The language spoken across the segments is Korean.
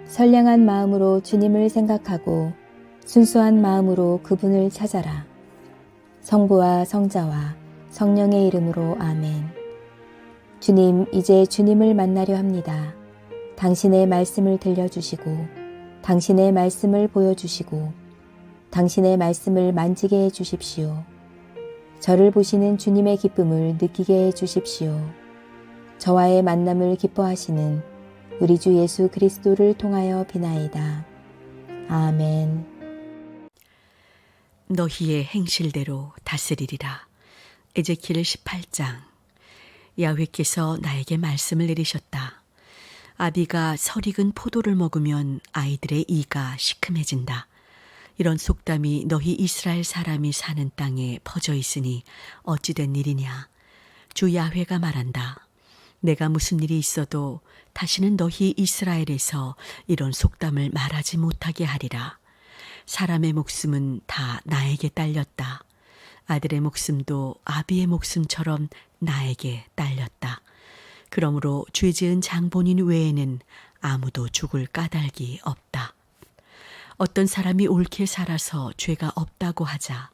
선량한 마음으로 주님을 생각하고 순수한 마음으로 그분을 찾아라. 성부와 성자와 성령의 이름으로 아멘. 주님, 이제 주님을 만나려 합니다. 당신의 말씀을 들려주시고 당신의 말씀을 보여주시고 당신의 말씀을 만지게 해주십시오. 저를 보시는 주님의 기쁨을 느끼게 해주십시오. 저와의 만남을 기뻐하시는 우리 주 예수 그리스도를 통하여 비나이다. 아멘. 너희의 행실대로 다스리리라. 에제키엘 18장. 야훼께서 나에게 말씀을 내리셨다. 아비가 설익은 포도를 먹으면 아이들의 이가 시큼해진다. 이런 속담이 너희 이스라엘 사람이 사는 땅에 퍼져 있으니 어찌된 일이냐. 주 야훼가 말한다. 내가 무슨 일이 있어도 다시는 너희 이스라엘에서 이런 속담을 말하지 못하게 하리라. 사람의 목숨은 다 나에게 딸렸다. 아들의 목숨도 아비의 목숨처럼 나에게 딸렸다. 그러므로 죄지은 장본인 외에는 아무도 죽을 까닭이 없다. 어떤 사람이 옳게 살아서 죄가 없다고 하자.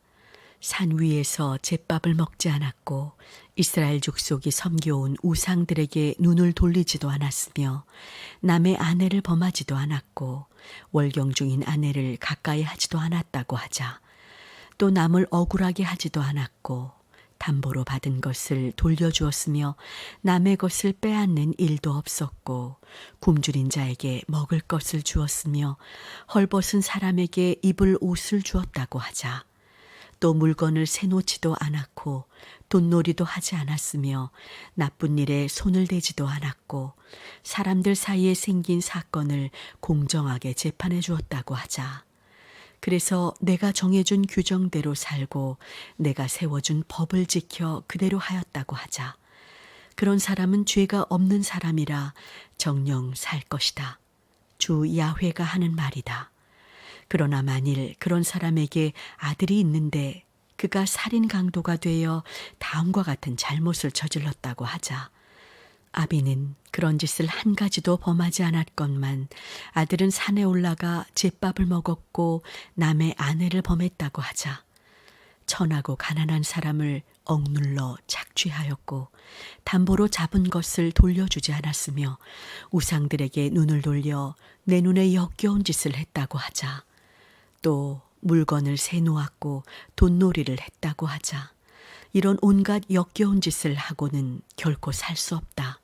산 위에서 잿밥을 먹지 않았고 이스라엘 족속이 섬겨온 우상들에게 눈을 돌리지도 않았으며 남의 아내를 범하지도 않았고 월경 중인 아내를 가까이 하지도 않았다고 하자. 또 남을 억울하게 하지도 않았고 담보로 받은 것을 돌려주었으며 남의 것을 빼앗는 일도 없었고 굶주린 자에게 먹을 것을 주었으며 헐벗은 사람에게 입을 옷을 주었다고 하자. 또 물건을 세놓지도 않았고 돈놀이도 하지 않았으며 나쁜 일에 손을 대지도 않았고 사람들 사이에 생긴 사건을 공정하게 재판해 주었다고 하자. 그래서 내가 정해준 규정대로 살고 내가 세워준 법을 지켜 그대로 하였다고 하자. 그런 사람은 죄가 없는 사람이라 정녕 살 것이다. 주 야훼가 하는 말이다. 그러나 만일 그런 사람에게 아들이 있는데 그가 살인 강도가 되어 다음과 같은 잘못을 저질렀다고 하자. 아비는 그런 짓을 한 가지도 범하지 않았건만 아들은 산에 올라가 잿밥을 먹었고 남의 아내를 범했다고 하자. 천하고 가난한 사람을 억눌러 착취하였고 담보로 잡은 것을 돌려주지 않았으며 우상들에게 눈을 돌려 내 눈에 역겨운 짓을 했다고 하자. 또 물건을 세놓았고 돈놀이를 했다고 하자. 이런 온갖 역겨운 짓을 하고는 결코 살 수 없다.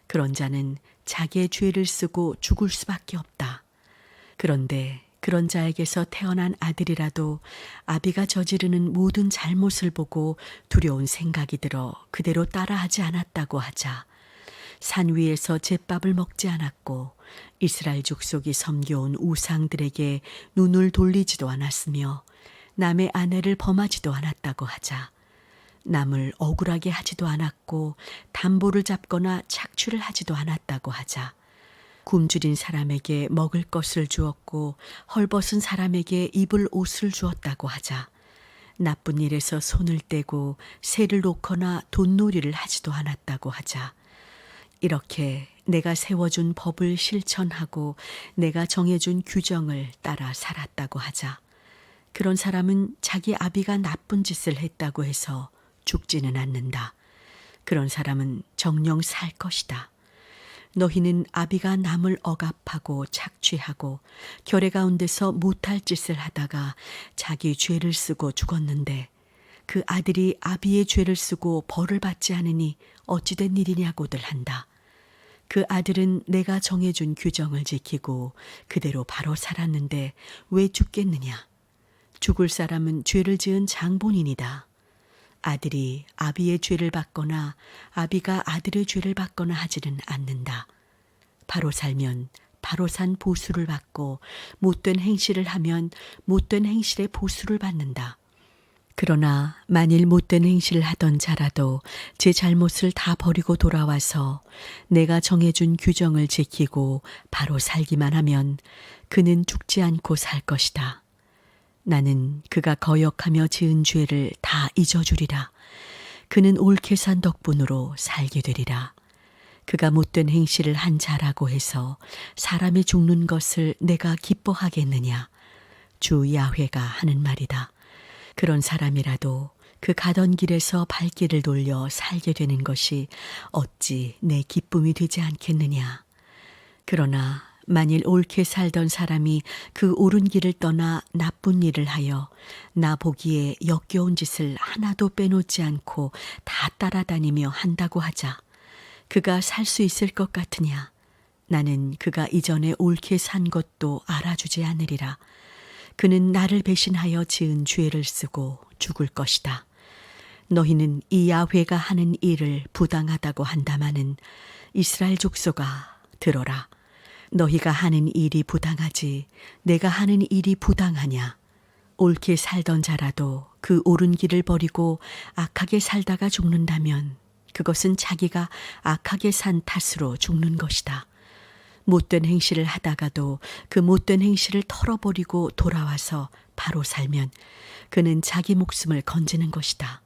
그런 자는 자기의 죄를 쓰고 죽을 수밖에 없다. 그런데 그런 자에게서 태어난 아들이라도 아비가 저지르는 모든 잘못을 보고 두려운 생각이 들어 그대로 따라하지 않았다고 하자. 산 위에서 잿밥을 먹지 않았고 이스라엘 족속이 섬겨온 우상들에게 눈을 돌리지도 않았으며 남의 아내를 범하지도 않았다고 하자. 남을 억울하게 하지도 않았고 담보를 잡거나 착취를 하지도 않았다고 하자. 굶주린 사람에게 먹을 것을 주었고 헐벗은 사람에게 입을 옷을 주었다고 하자. 나쁜 일에서 손을 떼고 세를 놓거나 돈놀이를 하지도 않았다고 하자. 이렇게 내가 세워준 법을 실천하고 내가 정해준 규정을 따라 살았다고 하자. 그런 사람은 자기 아비가 나쁜 짓을 했다고 해서 죽지는 않는다. 그런 사람은 정녕 살 것이다. 너희는 아비가 남을 억압하고 착취하고 결례 가운데서 못할 짓을 하다가 자기 죄를 쓰고 죽었는데 그 아들이 아비의 죄를 쓰고 벌을 받지 않으니 어찌된 일이냐고들 한다. 그 아들은 내가 정해준 규정을 지키고 그대로 바로 살았는데 왜 죽겠느냐? 죽을 사람은 죄를 지은 장본인이다. 아들이 아비의 죄를 받거나 아비가 아들의 죄를 받거나 하지는 않는다. 바로 살면 바로 산 보수를 받고 못된 행실을 하면 못된 행실의 보수를 받는다. 그러나 만일 못된 행실을 하던 자라도 제 잘못을 다 버리고 돌아와서 내가 정해준 규정을 지키고 바로 살기만 하면 그는 죽지 않고 살 것이다. 나는 그가 거역하며 지은 죄를 다 잊어주리라. 그는 옳게 산 덕분으로 살게 되리라. 그가 못된 행실을 한 자라고 해서 사람이 죽는 것을 내가 기뻐하겠느냐. 주 야훼가 하는 말이다. 그런 사람이라도 그 가던 길에서 발길을 돌려 살게 되는 것이 어찌 내 기쁨이 되지 않겠느냐. 그러나 만일 옳게 살던 사람이 그 옳은 길을 떠나 나쁜 일을 하여 나 보기에 역겨운 짓을 하나도 빼놓지 않고 다 따라다니며 한다고 하자. 그가 살 수 있을 것 같으냐. 나는 그가 이전에 옳게 산 것도 알아주지 않으리라. 그는 나를 배신하여 지은 죄를 쓰고 죽을 것이다. 너희는 이 야훼가 하는 일을 부당하다고 한다마는 이스라엘 족속아 들어라. 너희가 하는 일이 부당하지 내가 하는 일이 부당하냐. 옳게 살던 자라도 그 옳은 길을 버리고 악하게 살다가 죽는다면 그것은 자기가 악하게 산 탓으로 죽는 것이다. 못된 행실을 하다가도 그 못된 행실을 털어버리고 돌아와서 바로 살면 그는 자기 목숨을 건지는 것이다.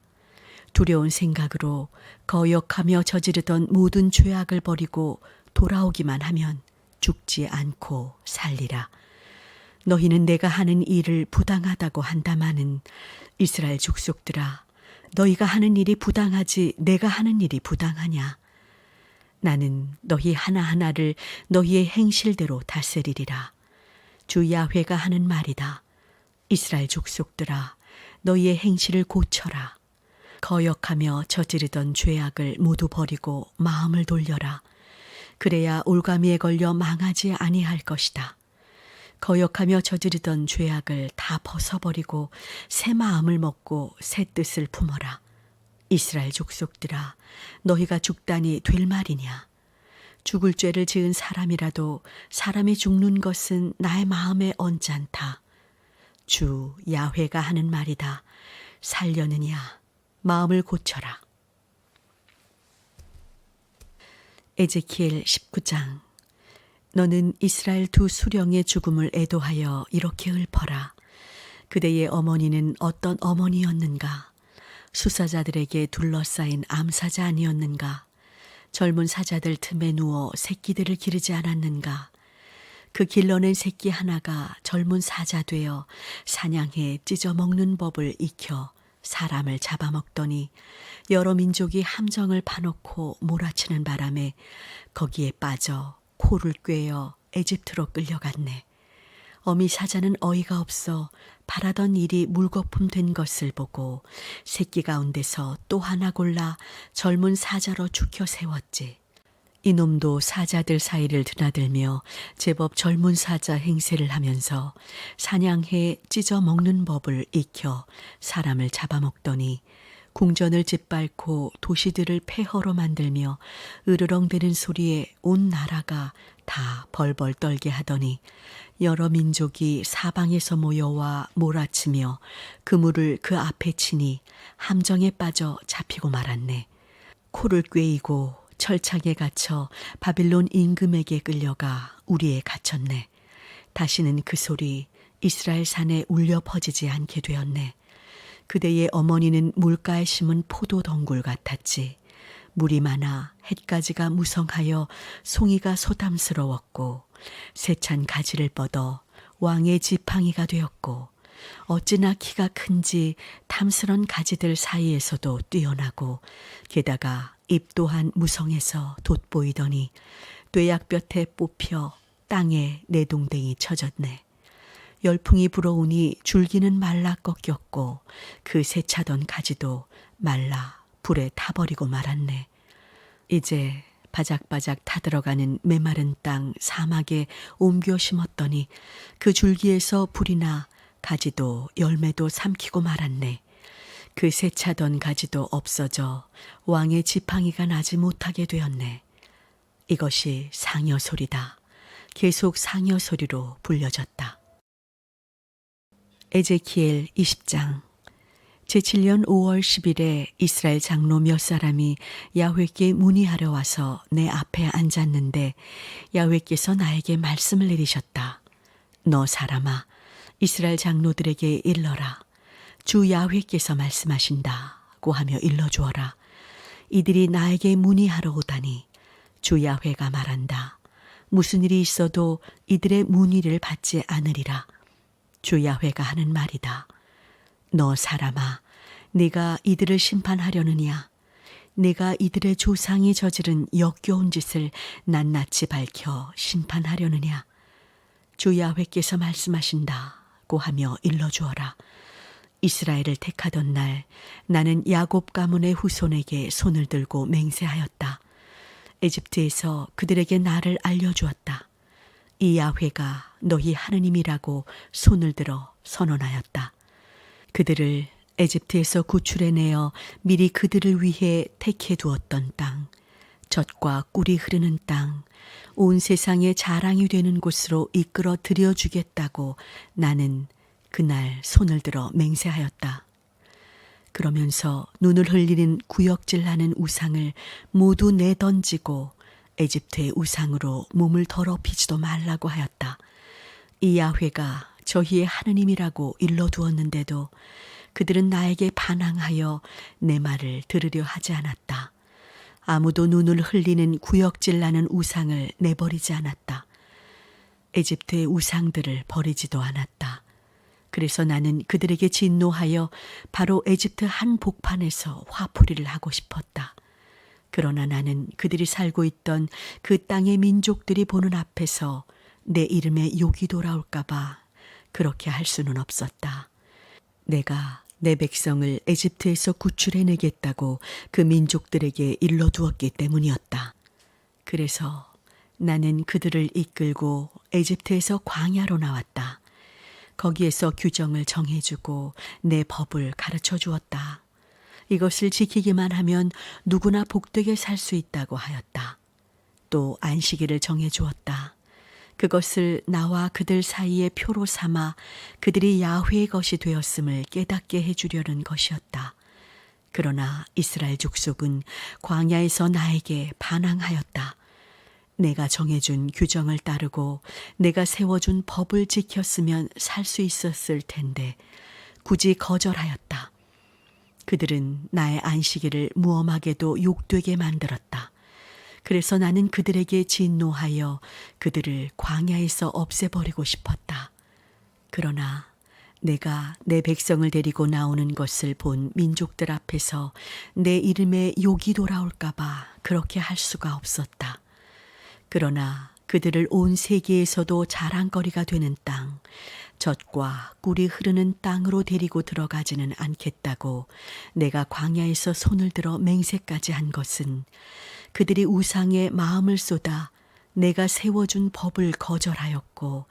두려운 생각으로 거역하며 저지르던 모든 죄악을 버리고 돌아오기만 하면 죽지 않고 살리라. 너희는 내가 하는 일을 부당하다고 한다마는 이스라엘 족속들아 너희가 하는 일이 부당하지 내가 하는 일이 부당하냐. 나는 너희 하나하나를 너희의 행실대로 다스리리라. 주 야훼가 하는 말이다. 이스라엘 족속들아 너희의 행실을 고쳐라. 거역하며 저지르던 죄악을 모두 버리고 마음을 돌려라. 그래야 올가미에 걸려 망하지 아니할 것이다. 거역하며 저지르던 죄악을 다 벗어버리고 새 마음을 먹고 새 뜻을 품어라. 이스라엘 족속들아 너희가 죽다니 될 말이냐. 죽을 죄를 지은 사람이라도 사람이 죽는 것은 나의 마음에 언짢다. 주 야훼가 하는 말이다. 살려느냐 마음을 고쳐라. 에제키엘 19장. 너는 이스라엘 두 수령의 죽음을 애도하여 이렇게 읊어라. 그대의 어머니는 어떤 어머니였는가. 수사자들에게 둘러싸인 암사자 아니었는가. 젊은 사자들 틈에 누워 새끼들을 기르지 않았는가. 그 길러낸 새끼 하나가 젊은 사자 되어 사냥해 찢어먹는 법을 익혀 사람을 잡아먹더니 여러 민족이 함정을 파놓고 몰아치는 바람에 거기에 빠져 코를 꿰어 에집트로 끌려갔네. 어미 사자는 어이가 없어 바라던 일이 물거품 된 것을 보고 새끼 가운데서 또 하나 골라 젊은 사자로 죽여 세웠지. 이놈도 사자들 사이를 드나들며 제법 젊은 사자 행세를 하면서 사냥해 찢어 먹는 법을 익혀 사람을 잡아먹더니 궁전을 짓밟고 도시들을 폐허로 만들며 으르렁대는 소리에 온 나라가 다 벌벌 떨게 하더니 여러 민족이 사방에서 모여와 몰아치며 그물을 그 앞에 치니 함정에 빠져 잡히고 말았네. 코를 꿰이고 철창에 갇혀 바빌론 임금에게 끌려가 우리에 갇혔네. 다시는 그 소리 이스라엘 산에 울려 퍼지지 않게 되었네. 그대의 어머니는 물가에 심은 포도 덩굴 같았지. 물이 많아 햇가지가 무성하여 송이가 소담스러웠고 세찬 가지를 뻗어 왕의 지팡이가 되었고 어찌나 키가 큰지 탐스런 가지들 사이에서도 뛰어나고 게다가 잎 또한 무성해서 돋보이더니 뙤약볕에 뽑혀 땅에 내동댕이 쳐졌네. 열풍이 불어오니 줄기는 말라 꺾였고 그 세차던 가지도 말라 불에 타버리고 말았네. 이제 바작바작 타들어가는 메마른 땅 사막에 옮겨 심었더니 그 줄기에서 불이 나 가지도 열매도 삼키고 말았네. 그 세차던 가지도 없어져 왕의 지팡이가 나지 못하게 되었네. 이것이 상여 소리다. 계속 상여 소리로 불려졌다. 에제키엘 20장. 제7년 5월 10일에 이스라엘 장로 몇 사람이 야훼께 문의하러 와서 내 앞에 앉았는데 야훼께서 나에게 말씀을 내리셨다. 너 사람아, 이스라엘 장로들에게 일러라. 주 야훼께서 말씀하신다고 하며 일러주어라. 이들이 나에게 문의하러 오다니 주 야훼가 말한다. 무슨 일이 있어도 이들의 문의를 받지 않으리라. 주 야훼가 하는 말이다. 너 사람아, 네가 이들을 심판하려느냐? 네가 이들의 조상이 저지른 역겨운 짓을 낱낱이 밝혀 심판하려느냐? 주 야훼께서 말씀하신다고 하며 일러주어라. 이스라엘을 택하던 날 나는 야곱 가문의 후손에게 손을 들고 맹세하였다. 에집트에서 그들에게 나를 알려주었다. 이 야훼가 너희 하느님이라고 손을 들어 선언하였다. 그들을 에집트에서 구출해내어 미리 그들을 위해 택해 두었던 땅, 젖과 꿀이 흐르는 땅, 온 세상의 자랑이 되는 곳으로 이끌어 들여주겠다고 나는 그날 손을 들어 맹세하였다. 그러면서 눈을 흘리는 구역질하는 우상을 모두 내던지고 에집트의 우상으로 몸을 더럽히지도 말라고 하였다. 이 야훼가 저희의 하느님이라고 일러두었는데도 그들은 나에게 반항하여 내 말을 들으려 하지 않았다. 아무도 눈을 흘리는 구역질나는 우상을 내버리지 않았다. 에집트의 우상들을 버리지도 않았다. 그래서 나는 그들에게 진노하여 바로 에집트 한 복판에서 화풀이를 하고 싶었다. 그러나 나는 그들이 살고 있던 그 땅의 민족들이 보는 앞에서 내 이름에 욕이 돌아올까 봐 그렇게 할 수는 없었다. 내가 내 백성을 에집트에서 구출해내겠다고 그 민족들에게 일러두었기 때문이었다. 그래서 나는 그들을 이끌고 에집트에서 광야로 나왔다. 거기에서 규정을 정해주고 내 법을 가르쳐 주었다. 이것을 지키기만 하면 누구나 복되게 살 수 있다고 하였다. 또 안식일을 정해주었다. 그것을 나와 그들 사이의 표로 삼아 그들이 야훼의 것이 되었음을 깨닫게 해주려는 것이었다. 그러나 이스라엘 족속은 광야에서 나에게 반항하였다. 내가 정해준 규정을 따르고 내가 세워준 법을 지켰으면 살 수 있었을 텐데 굳이 거절하였다. 그들은 나의 안식일을 무엄하게도 욕되게 만들었다. 그래서 나는 그들에게 진노하여 그들을 광야에서 없애버리고 싶었다. 그러나 내가 내 백성을 데리고 나오는 것을 본 민족들 앞에서 내 이름에 욕이 돌아올까 봐 그렇게 할 수가 없었다. 그러나 그들을 온 세계에서도 자랑거리가 되는 땅, 젖과 꿀이 흐르는 땅으로 데리고 들어가지는 않겠다고 내가 광야에서 손을 들어 맹세까지 한 것은 그들이 우상에 마음을 쏟아 내가 세워준 법을 거절하였고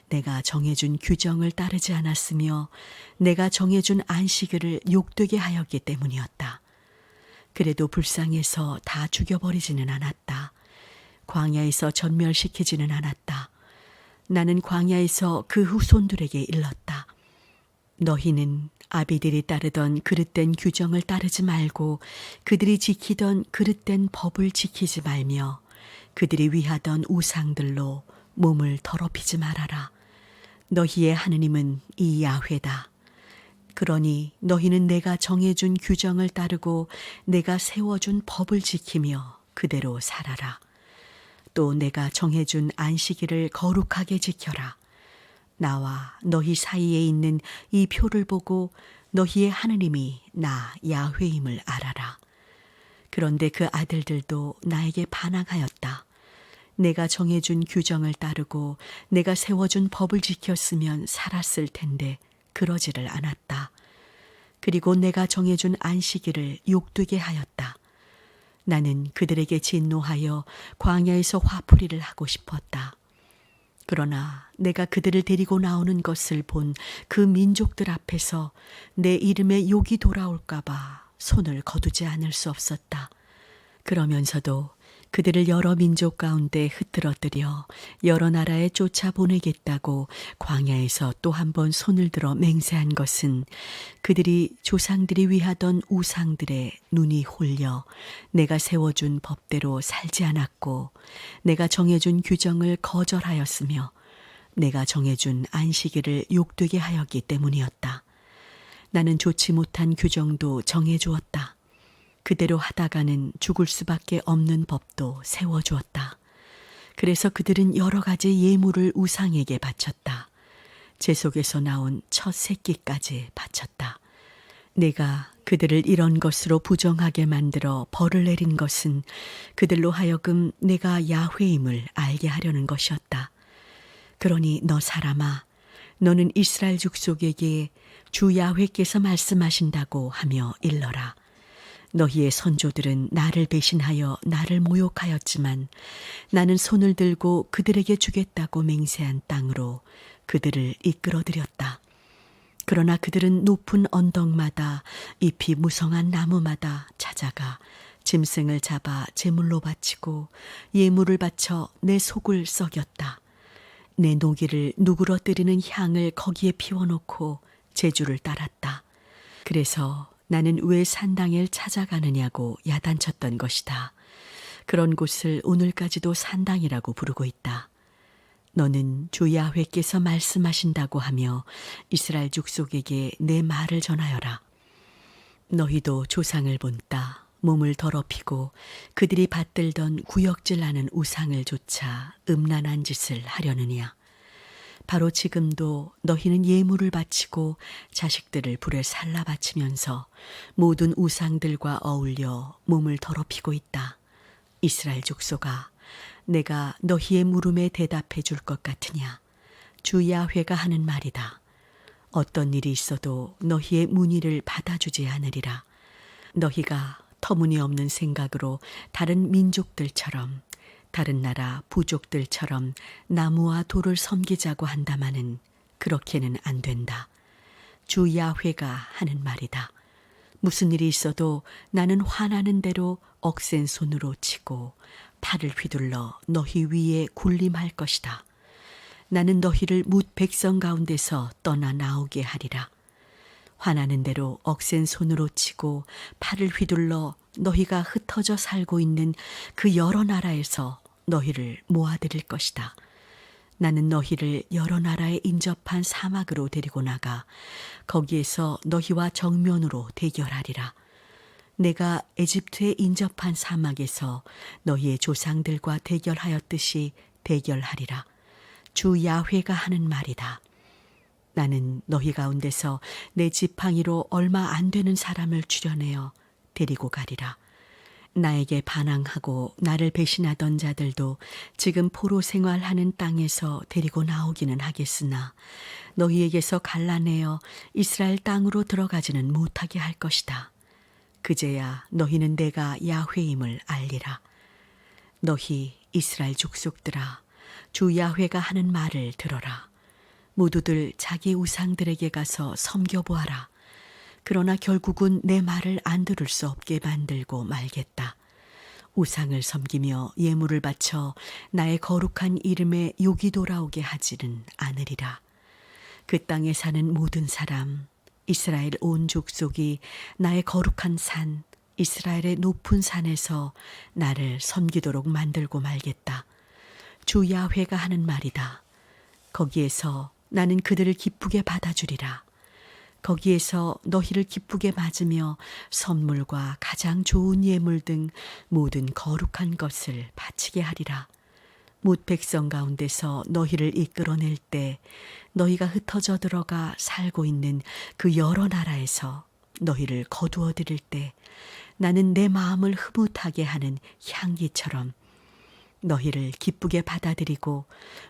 내가 정해준 규정을 따르지 않았으며 내가 정해준 안식일을 욕되게 하였기 때문이었다. 그래도 불쌍해서 다 죽여버리지는 않았다. 광야에서 전멸시키지는 않았다. 나는 광야에서 그 후손들에게 일렀다. 너희는 아비들이 따르던 그릇된 규정을 따르지 말고 그들이 지키던 그릇된 법을 지키지 말며 그들이 위하던 우상들로 몸을 더럽히지 말아라. 너희의 하느님은 이 야훼다. 그러니 너희는 내가 정해준 규정을 따르고 내가 세워준 법을 지키며 그대로 살아라. 또 내가 정해준 안식일을 거룩하게 지켜라. 나와 너희 사이에 있는 이 표를 보고 너희의 하느님이 나 야훼임을 알아라. 그런데 그 아들들도 나에게 반항하였다. 내가 정해준 규정을 따르고 내가 세워준 법을 지켰으면 살았을 텐데 그러지를 않았다. 그리고 내가 정해준 안식일을 욕되게 하였다. 나는 그들에게 진노하여 광야에서 화풀이를 하고 싶었다. 그러나 내가 그들을 데리고 나오는 것을 본 그 민족들 앞에서 내 이름에 욕이 돌아올까 봐 손을 거두지 않을 수 없었다. 그러면서도 그들을 여러 민족 가운데 흩뜨러뜨려 여러 나라에 쫓아보내겠다고 광야에서 또 한 번 손을 들어 맹세한 것은 그들이 조상들이 위하던 우상들의 눈이 홀려 내가 세워준 법대로 살지 않았고 내가 정해준 규정을 거절하였으며 내가 정해준 안식일을 욕되게 하였기 때문이었다. 나는 좋지 못한 규정도 정해주었다. 그대로 하다가는 죽을 수밖에 없는 법도 세워주었다. 그래서 그들은 여러 가지 예물을 우상에게 바쳤다. 제 속에서 나온 첫 새끼까지 바쳤다. 내가 그들을 이런 것으로 부정하게 만들어 벌을 내린 것은 그들로 하여금 내가 야훼임을 알게 하려는 것이었다. 그러니 너 사람아, 너는 이스라엘 족속에게 주 야훼께서 말씀하신다고 하며 일러라. 너희의 선조들은 나를 배신하여 나를 모욕하였지만 나는 손을 들고 그들에게 주겠다고 맹세한 땅으로 그들을 이끌어들였다. 그러나 그들은 높은 언덕마다 잎이 무성한 나무마다 찾아가 짐승을 잡아 제물로 바치고 예물을 바쳐 내 속을 썩였다. 내 노기를 누그러뜨리는 향을 거기에 피워놓고 제주를 따랐다. 그래서 나는 왜 산당을 찾아가느냐고 야단쳤던 것이다. 그런 곳을 오늘까지도 산당이라고 부르고 있다. 너는 주 야훼께서 말씀하신다고 하며 이스라엘 족속에게 내 말을 전하여라. 너희도 조상을 본따 몸을 더럽히고 그들이 받들던 구역질하는 우상을 조차 음란한 짓을 하려느냐. 바로 지금도 너희는 예물을 바치고 자식들을 불에 살라 바치면서 모든 우상들과 어울려 몸을 더럽히고 있다. 이스라엘 족속아, 내가 너희의 물음에 대답해 줄 것 같으냐. 주 야훼가 하는 말이다. 어떤 일이 있어도 너희의 문의를 받아주지 않으리라. 너희가 터무니없는 생각으로 다른 민족들처럼 다른 나라 부족들처럼 나무와 돌을 섬기자고 한다마는 그렇게는 안 된다. 주 야훼가 하는 말이다. 무슨 일이 있어도 나는 화나는 대로 억센 손으로 치고 팔을 휘둘러 너희 위에 군림할 것이다. 나는 너희를 뭇 백성 가운데서 떠나 나오게 하리라. 화나는 대로 억센 손으로 치고 팔을 휘둘러 너희가 흩어져 살고 있는 그 여러 나라에서 너희를 모아들일 것이다. 나는 너희를 여러 나라에 인접한 사막으로 데리고 나가 거기에서 너희와 정면으로 대결하리라. 내가 에집트에 인접한 사막에서 너희의 조상들과 대결하였듯이 대결하리라. 주 야훼가 하는 말이다. 나는 너희 가운데서 내 지팡이로 얼마 안 되는 사람을 추려내어 데리고 가리라. 나에게 반항하고 나를 배신하던 자들도 지금 포로 생활하는 땅에서 데리고 나오기는 하겠으나 너희에게서 갈라내어 이스라엘 땅으로 들어가지는 못하게 할 것이다. 그제야 너희는 내가 야훼임을 알리라. 너희 이스라엘 족속들아, 주 야훼가 하는 말을 들어라. 모두들 자기 우상들에게 가서 섬겨보아라. 그러나 결국은 내 말을 안 들을 수 없게 만들고 말겠다. 우상을 섬기며 예물을 바쳐 나의 거룩한 이름에 욕이 돌아오게 하지는 않으리라. 그 땅에 사는 모든 사람, 이스라엘 온 족속이 나의 거룩한 산, 이스라엘의 높은 산에서 나를 섬기도록 만들고 말겠다. 주 야훼가 하는 말이다. 거기에서 나는 그들을 기쁘게 받아주리라. 거기에서 너희를 기쁘게 맞으며 선물과 가장 좋은 예물 등 모든 거룩한 것을 바치게 하리라. 뭇 백성 가운데서 너희를 이끌어낼 때 너희가 흩어져 들어가 살고 있는 그 여러 나라에서 너희를 거두어 들일 때 나는 내 마음을 흐뭇하게 하는 향기처럼 너희를 기쁘게 받아들이고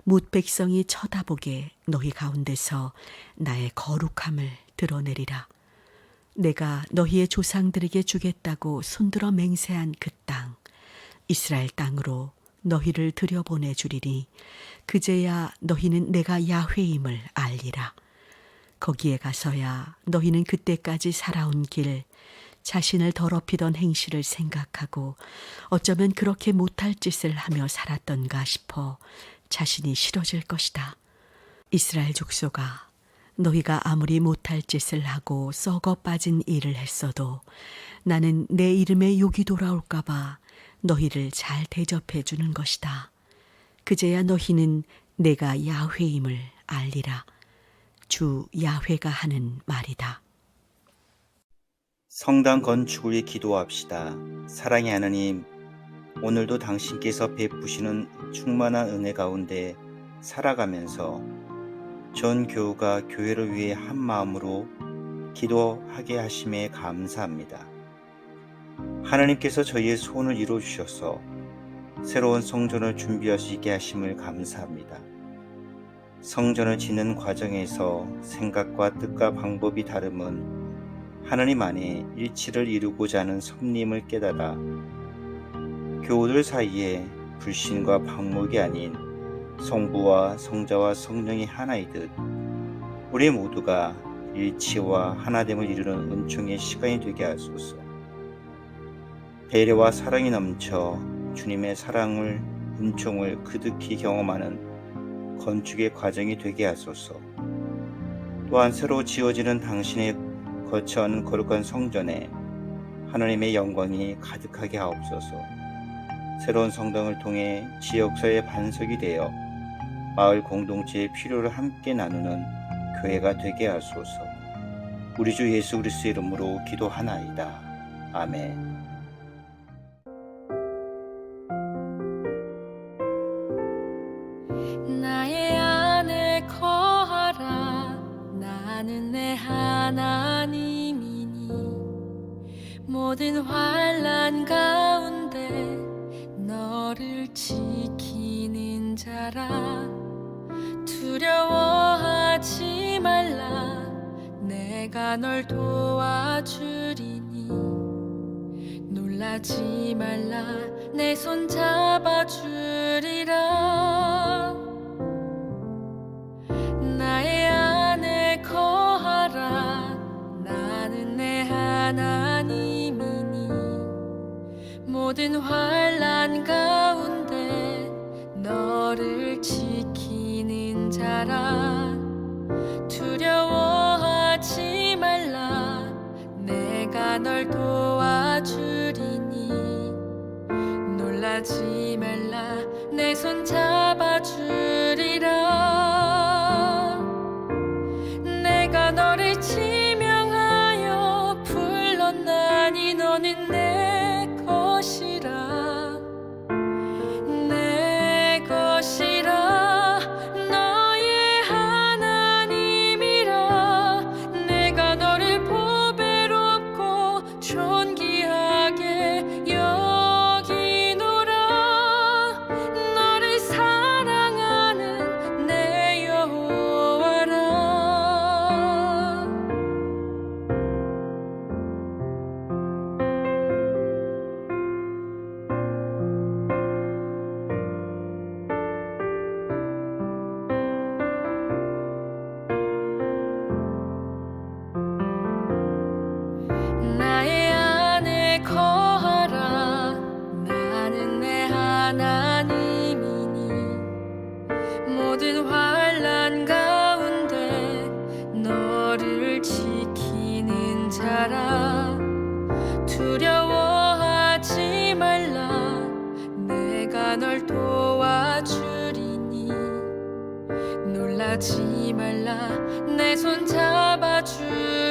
뭇 백성이 쳐다보게 너희 가운데서 나의 거룩함을 드러내리라. 내가 너희의 조상들에게 주겠다고 손들어 맹세한 그 땅, 이스라엘 땅으로 너희를 들여보내 주리니 그제야 너희는 내가 야훼임을 알리라. 거기에 가서야 너희는 그때까지 살아온 길, 자신을 더럽히던 행실을 생각하고 어쩌면 그렇게 못할 짓을 하며 살았던가 싶어 자신이 싫어질 것이다. 이스라엘 족속아, 너희가 아무리 못할 짓을 하고 썩어 빠진 일을 했어도 나는 내 이름에 욕이 돌아올까 봐 너희를 잘 대접해 주는 것이다. 그제야 너희는 내가 야훼임을 알리라. 주 야훼가 하는 말이다. 성당 건축을 위해 기도합시다. 사랑의 하나님, 오늘도 당신께서 베푸시는 충만한 은혜 가운데 살아가면서 전 교우가 교회를 위해 한 마음으로 기도하게 하심에 감사합니다. 하나님께서 저희의 소원을 이루어 주셔서 새로운 성전을 준비할 수 있게 하심을 감사합니다. 성전을 짓는 과정에서 생각과 뜻과 방법이 다름은 하나님 안에 일치를 이루고자 하는 섭림을 깨달아 교우들 사이에 불신과 방목이 아닌 성부와 성자와 성령이 하나이듯 우리 모두가 일치와 하나됨을 이루는 은총의 시간이 되게 하소서. 배려와 사랑이 넘쳐 주님의 사랑을 은총을 그득히 경험하는 건축의 과정이 되게 하소서. 또한 새로 지어지는 당신의 거처하는 거룩한 성전에 하나님의 영광이 가득하게 하옵소서. 새로운 성당을 통해 지역사회의 반석이 되어 마을 공동체의 필요를 함께 나누는 교회가 되게 하소서. 우리 주 예수 그리스도의 이름으로 기도하나이다. 아멘. 나의 안에 거하라. 나는 내 하나님이니 모든 환난 가운데 너를 지키는 자라. 두려워하지 말라. 내가 널 도와주리니 놀라지 말라. 내 손 잡아주리라. 나의 안에 거하라. 나는 내 하나님이니 모든 환난 가운데 너를 지키는 자라. 두려워하지 말라. 내가 널 도와주리니 놀라지 말라. 내 손 잡아주리라. 내가 너를 지명하여 불렀나니 너는 내 것이라. 내 것이라. 너의 하나님이라. 내가 너를 보배롭고 존귀하게 여기노라. 너를 사랑하는 내 여호와라. 나의 안에 거하라. 나는 내 하나님이니 모든 환난 가운데 너를 지키는 자라. 두려워하지 말라. 내가 널 도와주리니 놀라지 말라. 내 손 잡아주리라.